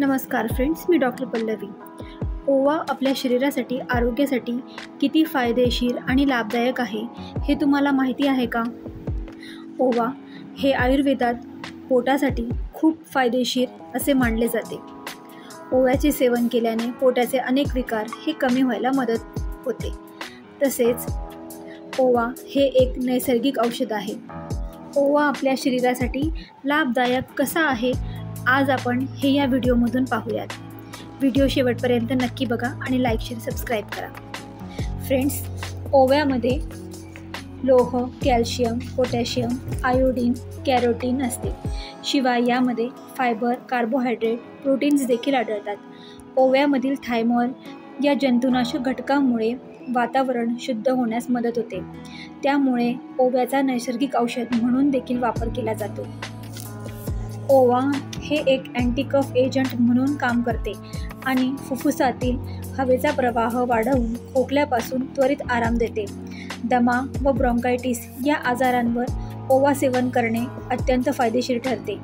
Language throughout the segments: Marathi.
नमस्कार फ्रेंड्स, मी डॉक्टर पल्लवी। ओवा आपल्या शरीरासाठी, आरोग्यासाठी किती फायदेशीर आणि लाभदायक आहे हे तुम्हाला माहिती आहे का? ओवा हे आयुर्वेदात पोटासाठी खूप फायदेशीर असे मानले जाते। ओव्याचे सेवन केल्याने पोटाचे अनेक विकार हे कमी व्हायला मदत होते। तसेच ओवा हे एक नैसर्गिक औषध आहे। ओवा आपल्या शरीरासाठी लाभदायक कसा आहे आज आपण हे या व्हिडिओमधून पाहूयात। व्हिडिओ शेवटपर्यंत नक्की बघा आणि लाईक, शेअर, सबस्क्राईब करा। फ्रेंड्स, ओव्यामध्ये लोह, कॅल्शियम, पोटॅशियम, आयोडीन, कॅरोटीन असते। शिवाय यामध्ये फायबर, कार्बोहायड्रेट, प्रोटीन्स देखील आढळतात। ओव्यामधील थायमॉल या जंतुनाशक घटकामुळे वातावरण शुद्ध होण्यास मदत होते। त्यामुळे ओव्याचा नैसर्गिक औषध म्हणून देखील वापर केला जातो। ओवा हे एक अँटी-कफ एजंट म्हणून काम करते आणि फुफ्फुसातील हवेचा प्रवाह वाढवून खोकल्यापासून त्वरित आराम देते। दमा व ब्रॉन्कायटिस या आजारांवर ओवा सेवन करणे अत्यंत फायदेशीर ठरते।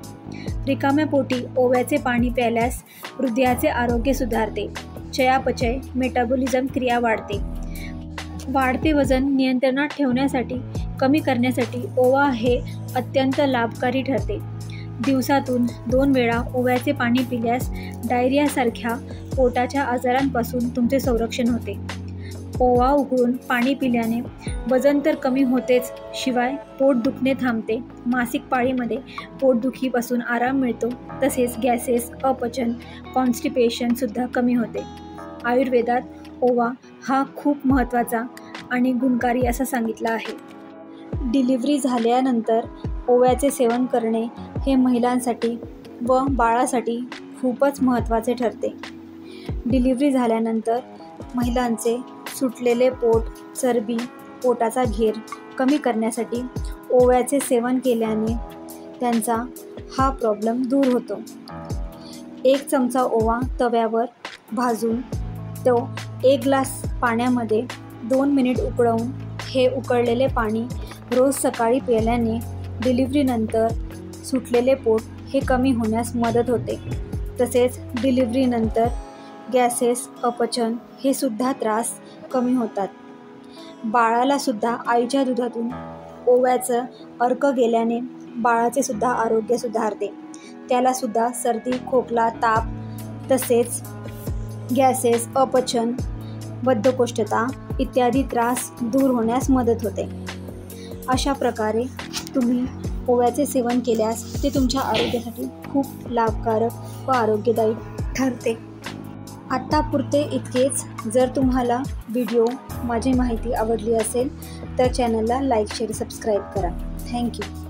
रिकाम्या पोटी ओव्याचे पाणी प्यायल्यास हृदयाचे आरोग्य सुधारते, चयापचय, मेटाबॉलिझम क्रिया वाढते। वाढते वजन नियंत्रणात ठेवण्यासाठी, कमी करण्यासाठी ओवा हे अत्यंत लाभकारी ठरते। दिवसातून 2 वेळा ओव्याचे पाणी पिल्यास डायरियासारख्या पोटाच्या आजारांपासून तुमचे संरक्षण होते। ओवा उकळून पाणी पिल्याने वजन तर कमी होतेच, शिवाय पोट दुखणे थांबते। मासिक पाळीमध्ये पोटदुखीपासून आराम मिळतो। तसेच गॅसेस, अपचन, कॉन्स्टिपेशनसुद्धा कमी होते। आयुर्वेदात ओवा हा खूप महत्त्वाचा आणि गुणकारी असा सांगितला आहे। डिलिव्हरी झाल्यानंतर ओव्याचे सेवन करणे हे महिलांसाठी व बाळासाठी खूपच महत्त्वाचे ठरते। डिलिव्हरी झाल्यानंतर महिलांचे सुटलेले पोट, चरबी, पोटाचा घेर कमी करण्यासाठी ओव्याचे सेवन केल्याने त्यांचा हा प्रॉब्लेम दूर होतो। 1 चमचा ओवा तव्यावर भाजून तो 1 ग्लास पाण्यामध्ये 2 मिनिट उकळवून हे उकळलेले पाणी रोज सकाळी प्यायल्याने डिलिव्हरीनंतर सुटलेले पोट हे कमी होण्यास मदत होते। तसेच डिलिव्हरीनंतर गॅसेस, अपचन हे सुद्धा त्रास कमी होतात। बाळालासुद्धा आईच्या दुधातून ओव्याचं अर्क गेल्याने बाळाचे सुद्धा आरोग्य सुधारते। त्यालासुद्धा सर्दी, खोकला, ताप तसेच गॅसेस, अपचन, बद्धकोष्ठता इत्यादी त्रास दूर होण्यास मदत होते। अशा प्रकारे तुम्ही ओव्याचे सेवन केल्यास ते तुमच्या आरोग्यासाठी खूप लाभकारक व आरोग्यदायी ठरते। आत्तापुरते इतकेच। जर तुम्हाला माझी माहिती आवडली असेल तर चॅनलला लाईक, शेअर, सबस्क्राईब करा। थँक्यू।